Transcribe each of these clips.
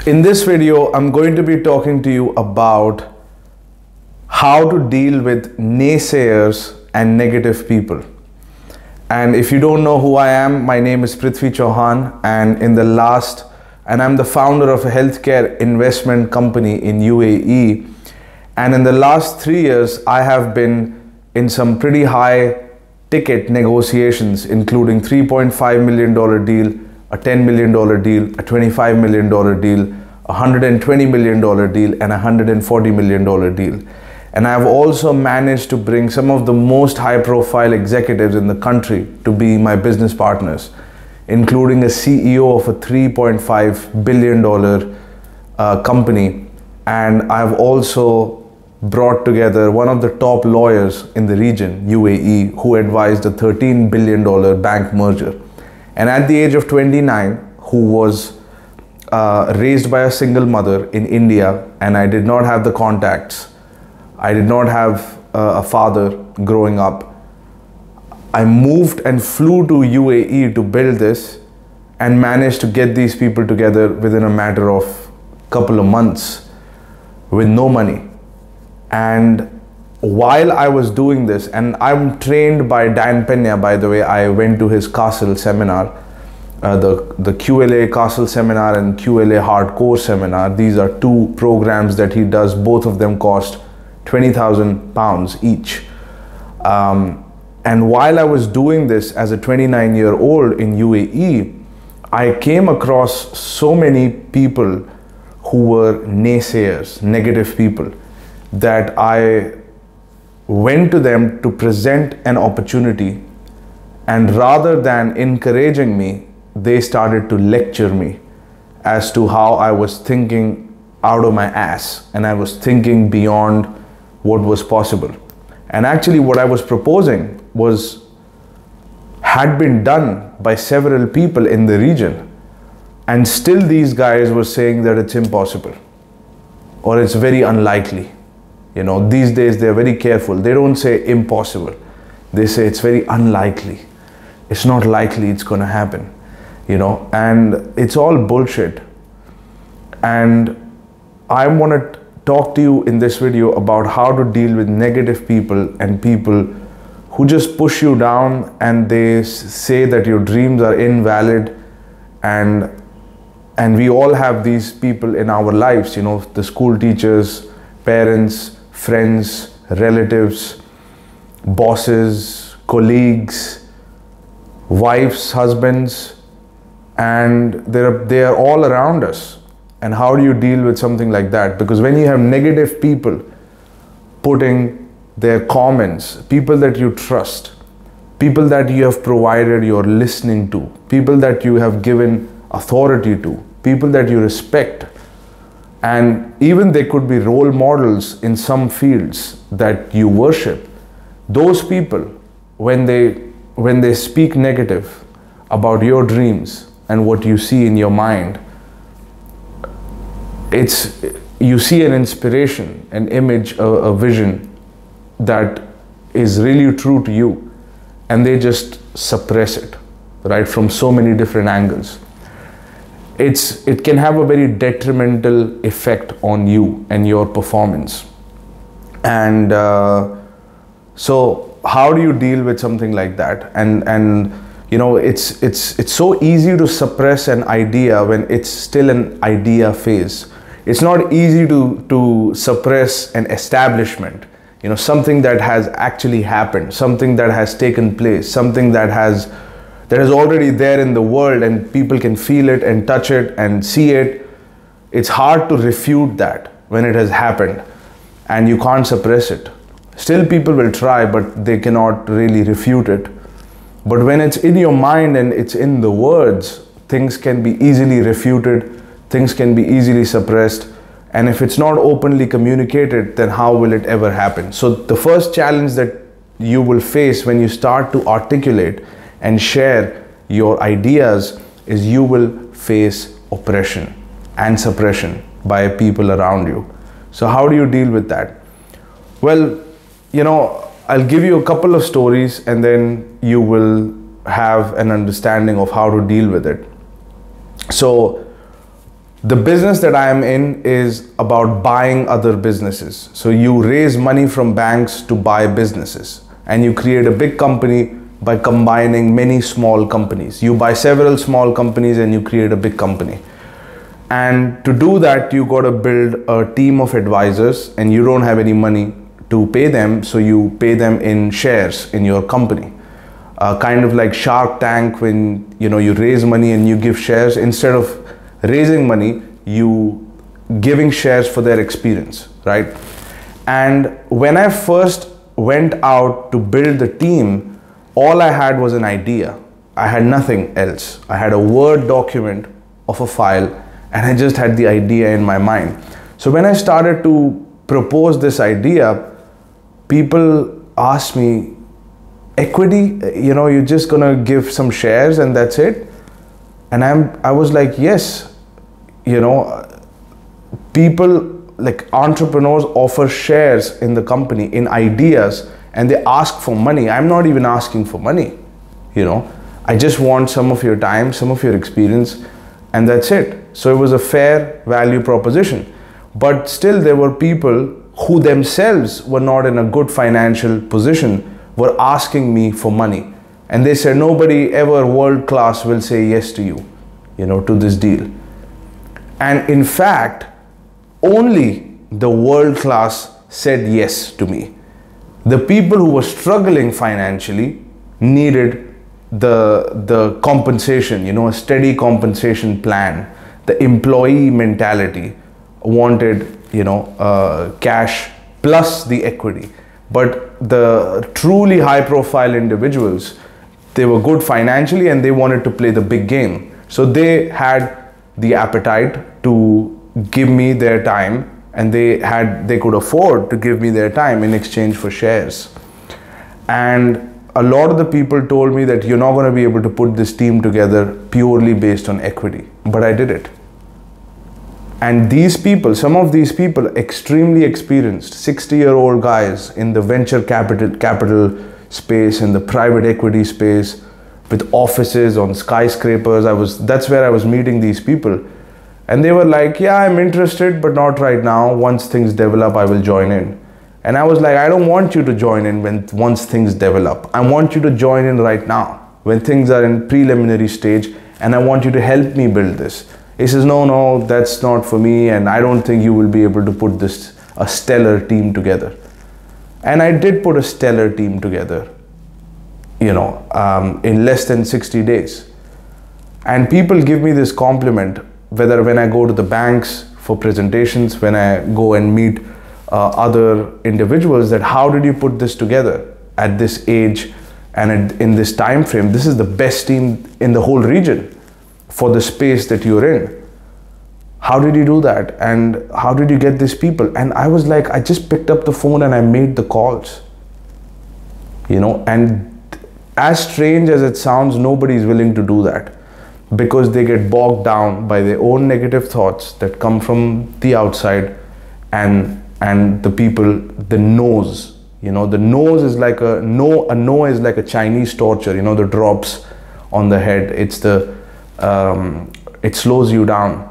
In this video, I'm going to be talking to you about how to deal with naysayers and negative people. And if you don't know who I am, my name is Prithvi and I'm the founder of a healthcare investment company in UAE. And in the last 3 years, I have been in some pretty high ticket negotiations, including $3.5 million deal, a $10 million deal, a $25 million deal, a $120 million deal, and a $140 million deal. And I've also managed to bring some of the most high-profile executives in the country to be my business partners, including a CEO of a $3.5 billion company. And I've also brought together one of the top lawyers in the region, UAE, who advised a $13 billion bank merger. And at the age of 29, who was raised by a single mother in India, and I did not have the contacts, I did not have a father growing up. I moved and flew to UAE to build this and managed to get these people together within a matter of a couple of months with no money. And while I was doing this, and I'm trained by Dan Pena, by the way, I went to his Castle seminar, the QLA Castle seminar and QLA Hardcore seminar. These are two programs that he does. Both of them cost 20,000 pounds each. And while I was doing this as a 29-year-old in UAE, I came across so many people who were naysayers, negative people, that I went to them to present an opportunity, and rather than encouraging me, they started to lecture me as to how I was thinking out of my ass and I was thinking beyond what was possible. And actually what I was proposing had been done by several people in the region, and still these guys were saying that it's impossible or it's very unlikely. You know, these days they're very careful. They don't say impossible. They say it's very unlikely. It's not likely it's going to happen, you know, and it's all bullshit. And I want to talk to you in this video about how to deal with negative people and people who just push you down, and they say that your dreams are invalid. And we all have these people in our lives, you know, the school teachers, parents, friends, relatives, bosses, colleagues, wives, husbands, and they are all around us. And how do you deal with something like that? Because when you have negative people putting their comments, people that you trust, people that you have provided your listening to, people that you have given authority to, people that you respect, and even they could be role models in some fields that you worship, those people, when they speak negative about your dreams and what you see in your mind, you see an inspiration, an image, a vision that is really true to you, and they just suppress it, right, from so many different angles. It can have a very detrimental effect on you and your performance. And so how do you deal with something like that? And you know, it's so easy to suppress an idea when it's still an idea phase. It's not easy to suppress an establishment, you know, something that has actually happened, something that has taken place, something that is already there in the world, and people can feel it and touch it and see it. It's hard to refute that when it has happened, and you can't suppress it. Still people will try, but they cannot really refute it. But when it's in your mind and it's in the words, things can be easily refuted, things can be easily suppressed. And if it's not openly communicated, then how will it ever happen? So the first challenge that you will face when you start to articulate and share your ideas is you will face oppression and suppression by people around you. So how do you deal with that? Well, you know, I'll give you a couple of stories and then you will have an understanding of how to deal with it. So The business that I am in is about buying other businesses. So you raise money from banks to buy businesses, and you create a big company by combining many small companies. You buy several small companies and you create a big company. And to do that, you got to build a team of advisors, and you don't have any money to pay them, so you pay them in shares in your company. Kind of like Shark Tank, when you raise money and you give shares. Instead of raising money, you giving shares for their experience, right? And when I first went out to build the team, all I had was an idea. I had nothing else. I had a Word document of a file, and I just had the idea in my mind. So when I started to propose this idea, people asked me, equity, you're just gonna give some shares and that's it? And I was like, yes. People, like entrepreneurs, offer shares in the company, in ideas, and they ask for money. I'm not even asking for money. I just want some of your time, some of your experience, and that's it. So it was a fair value proposition. But still, there were people who themselves were not in a good financial position, were asking me for money. And they said, nobody ever world class will say yes to you, to this deal. And in fact, only the world class said yes to me. The people who were struggling financially needed the compensation, a steady compensation plan. The employee mentality wanted, cash plus the equity. But the truly high profile individuals, they were good financially and they wanted to play the big game. So they had the appetite to give me their time, and they could afford to give me their time in exchange for shares. And a lot of the people told me that you're not going to be able to put this team together purely based on equity. But I did it. And these people, some of these people, extremely experienced, 60-year-old guys in the venture capital space, in the private equity space, with offices on skyscrapers. That's where I was meeting these people. And they were like, yeah, I'm interested, but not right now. Once things develop, I will join in. And I was like, I don't want you to join in once things develop. I want you to join in right now, when things are in preliminary stage, and I want you to help me build this. He says, no, that's not for me, and I don't think you will be able to put a stellar team together. And I did put a stellar team together, in less than 60 days. And people give me this compliment, whether when I go to the banks for presentations, when I go and meet other individuals, that how did you put this together at this age and in this time frame? This is the best team in the whole region for the space that you're in. How did you do that? And how did you get these people? And I was like, I just picked up the phone and I made the calls. And as strange as it sounds, nobody is willing to do that, because they get bogged down by their own negative thoughts that come from the outside, and the people, the no's. The nose is like a no is like a Chinese torture, the drops on the head. It slows you down.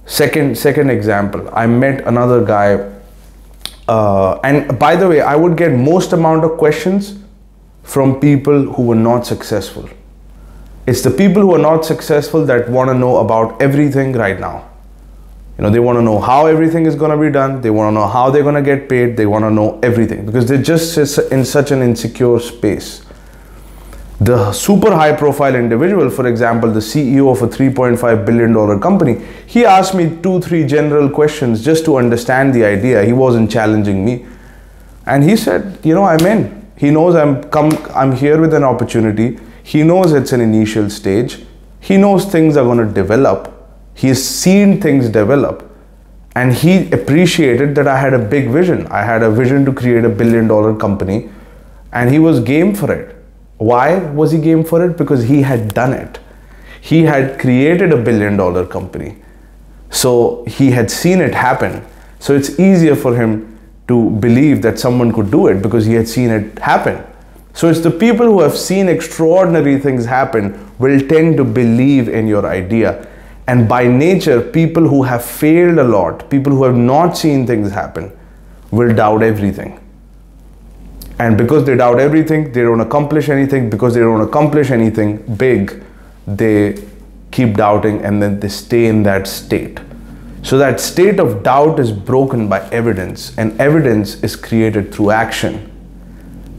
Second example, I met another guy, and by the way, I would get most amount of questions from people who were not successful. It's the people who are not successful that want to know about everything right now. They want to know how everything is going to be done. They want to know how they're going to get paid. They want to know everything, because they're just in such an insecure space. The super high profile individual, for example, the CEO of a $3.5 billion company, he asked me 2-3 general questions just to understand the idea. He wasn't challenging me. And he said, I'm in. He knows I'm here with an opportunity. He knows it's an initial stage. He knows things are going to develop. He has seen things develop. And he appreciated that I had a big vision. I had a vision to create $1 billion company, and he was game for it. Why was he game for it? Because he had done it. He had created $1 billion company. So he had seen it happen. So it's easier for him to believe that someone could do it, because he had seen it happen. So it's the people who have seen extraordinary things happen will tend to believe in your idea. And by nature, people who have failed a lot, people who have not seen things happen, will doubt everything. And because they doubt everything, they don't accomplish anything. Because they don't accomplish anything big, they keep doubting, and then they stay in that state. So that state of doubt is broken by evidence, and evidence is created through action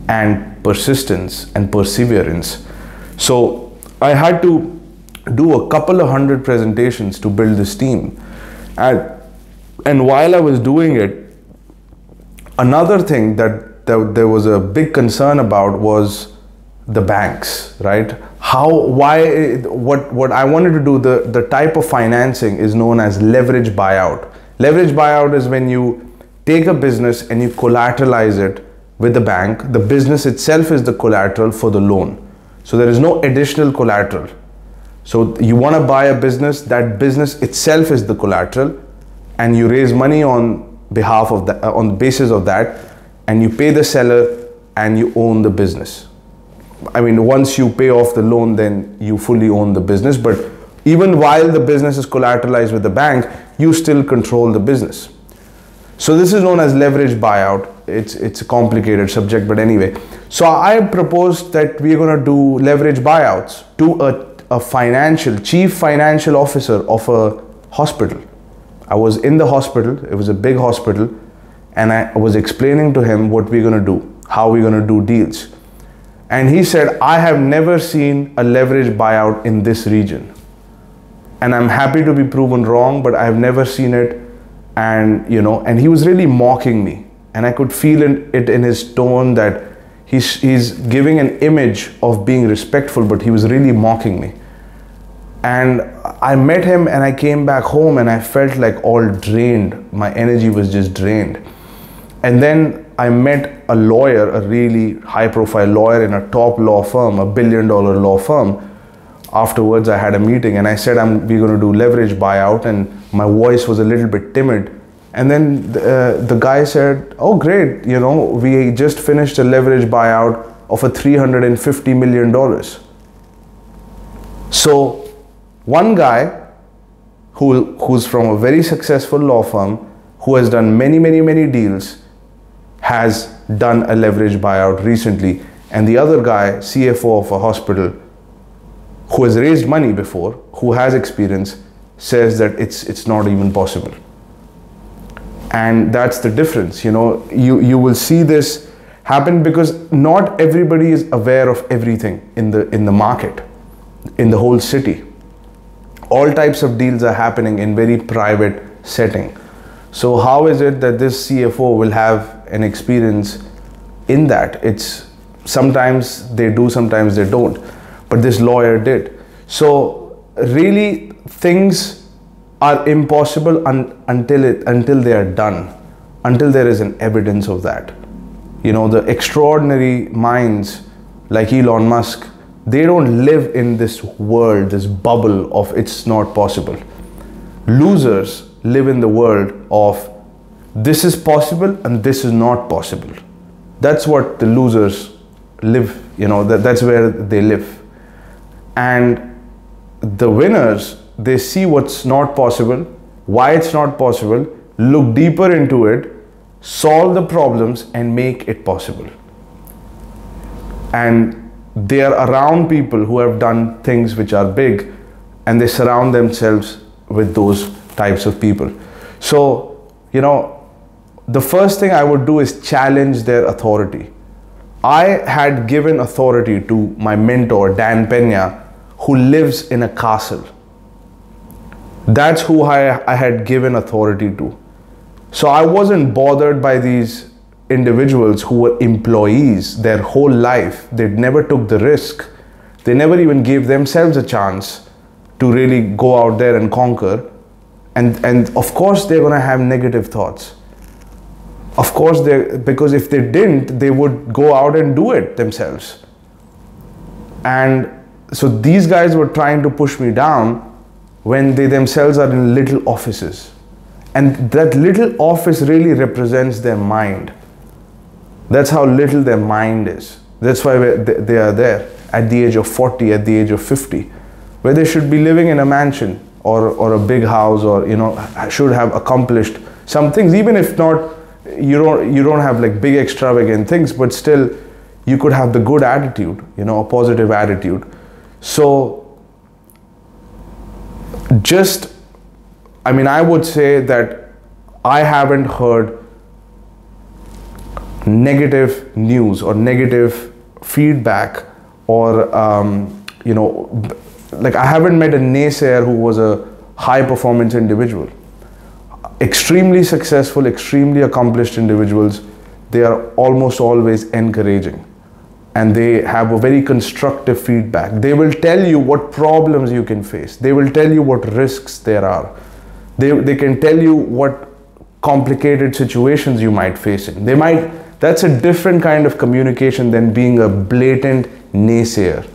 and persistence and perseverance. So I had to do a couple of 100 presentations to build this team. And while I was doing it, another thing that there was a big concern about was the banks, right? What I wanted to do, the type of financing is known as leverage buyout. Leverage buyout is when you take a business and you collateralize it with the bank. The business itself is the collateral for the loan. So there is no additional collateral. So you want to buy a business, that business itself is the collateral, and you raise money on behalf of that, on the basis of that, and you pay the seller and you own the business. I mean, once you pay off the loan, then you fully own the business. But even while the business is collateralized with the bank, you still control the business. So this is known as leverage buyout. It's a complicated subject, but anyway. So I proposed that we're going to do leverage buyouts to a chief financial officer of a hospital. I was in the hospital, it was a big hospital, and I was explaining to him what we're going to do, how we're going to do deals. And he said, I have never seen a leverage buyout in this region. And I'm happy to be proven wrong, but I've never seen it. And and he was really mocking me. And I could feel it in his tone that he's giving an image of being respectful, but he was really mocking me. And I met him and I came back home and I felt like all drained. My energy was just drained. And then I met a lawyer, a really high profile lawyer in a top law firm, a $1 billion law firm. Afterwards, I had a meeting and I said, we're going to do leverage buyout, and my voice was a little bit timid. And then the guy said, oh great, we just finished a leverage buyout of a $350 million. So one guy who's from a very successful law firm, who has done many deals, has done a leverage buyout recently. And the other guy, CFO of a hospital, who has raised money before, who has experience, says that it's not even possible. And that's the difference. You will see this happen because not everybody is aware of everything in the market, in the whole city. All types of deals are happening in very private setting. So how is it that this CFO will have an experience in that? It's sometimes they do, sometimes they don't. But this lawyer did. So really things are impossible until they are done, until there is an evidence of that. The extraordinary minds like Elon Musk, they don't live in this world, this bubble of it's not possible. Losers live in the world of this is possible and this is not possible. That's what the losers live, that's where they live. And the winners, they see what's not possible, why it's not possible, look deeper into it, solve the problems and make it possible. And they are around people who have done things which are big, and they surround themselves with those types of people. So, the first thing I would do is challenge their authority. I had given authority to my mentor, Dan Pena, who lives in a castle. That's who I had given authority to. So I wasn't bothered by these individuals who were employees their whole life. They never took the risk. They never even gave themselves a chance to really go out there and conquer. And of course they're going to have negative thoughts. Of course, because if they didn't, they would go out and do it themselves. And so these guys were trying to push me down when they themselves are in little offices. And that little office really represents their mind. That's how little their mind is. That's why they are there at the age of 40, at the age of 50, where they should be living in a mansion or a big house, or should have accomplished some things, even if not, you don't have like big extravagant things, but still you could have the good attitude, a positive attitude. So I would say that I haven't heard negative news or negative feedback, or like I haven't met a naysayer who was a high performance individual. Extremely successful, extremely accomplished individuals, they are almost always encouraging, and they have a very constructive feedback. They will tell you what problems you can face. They will tell you what risks there are. They can tell you what complicated situations you might face in. That's a different kind of communication than being a blatant naysayer,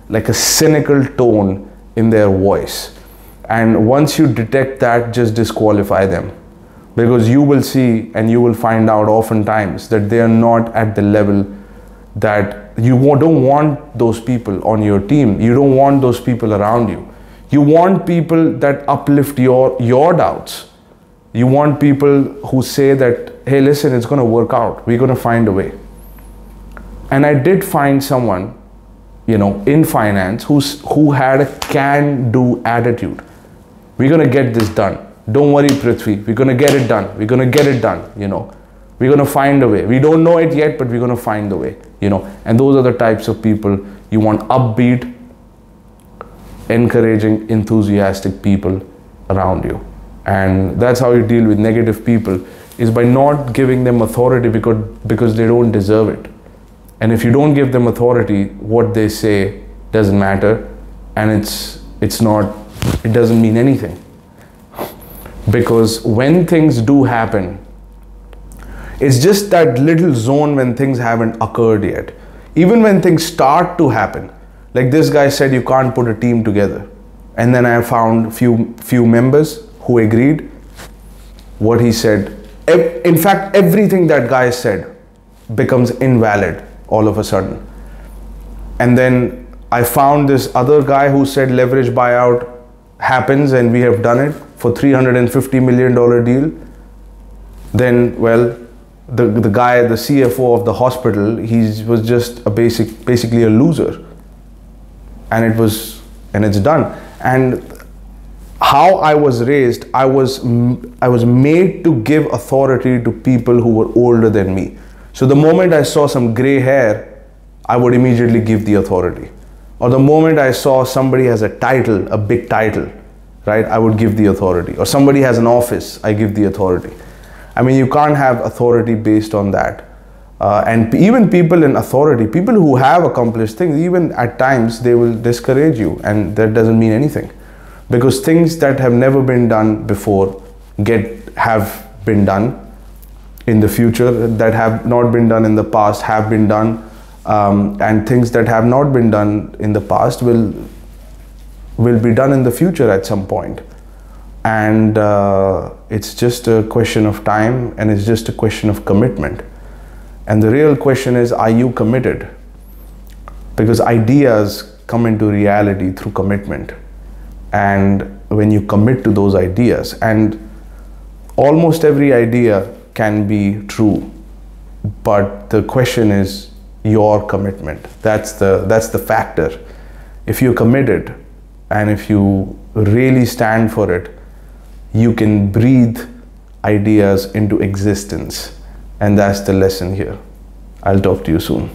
like a cynical tone in their voice. And once you detect that, just disqualify them, because you will see and you will find out oftentimes that they are not at the level that you don't want those people on your team. You don't want those people around you. You want people that uplift your doubts. You want people who say that, hey, listen, it's going to work out. We're going to find a way. And I did find someone, in finance who had a can-do attitude. We're going to get this done. Don't worry, Prithvi. We're going to get it done. We're going to get it done, We're going to find a way. We don't know it yet, but we're going to find a way, And those are the types of people you want: upbeat, encouraging, enthusiastic people around you. And that's how you deal with negative people, is by not giving them authority because they don't deserve it. And if you don't give them authority, what they say doesn't matter, and it doesn't mean anything. Because when things do happen, it's just that little zone when things haven't occurred yet. Even when things start to happen, like this guy said, you can't put a team together. And then I found few members who agreed what he said. In fact, everything that guy said becomes invalid all of a sudden. And then I found this other guy who said leverage buyout happens, and we have done it for $350 million deal. Then, well, the guy, the CFO of the hospital, he was just basically a loser. And it's done. And how I was raised, I was made to give authority to people who were older than me. So the moment I saw some gray hair, I would immediately give the authority. Or the moment I saw somebody has a title, a big title, right, I would give the authority. Or somebody has an office, I give the authority. I mean, you can't have authority based on that. And even people in authority, people who have accomplished things, even at times they will discourage you, and that doesn't mean anything. Because things that have never been done before have been done in the future, that have not been done in the past have been done, and things that have not been done in the past will be done in the future at some point. And it's just a question of time, and it's just a question of commitment. And the real question is, are you committed? Because ideas come into reality through commitment. And when you commit to those ideas, and almost every idea can be true, but the question is your commitment. That's the factor. If you're committed and if you really stand for it, you can breathe ideas into existence. And that's the lesson here. I'll talk to you soon.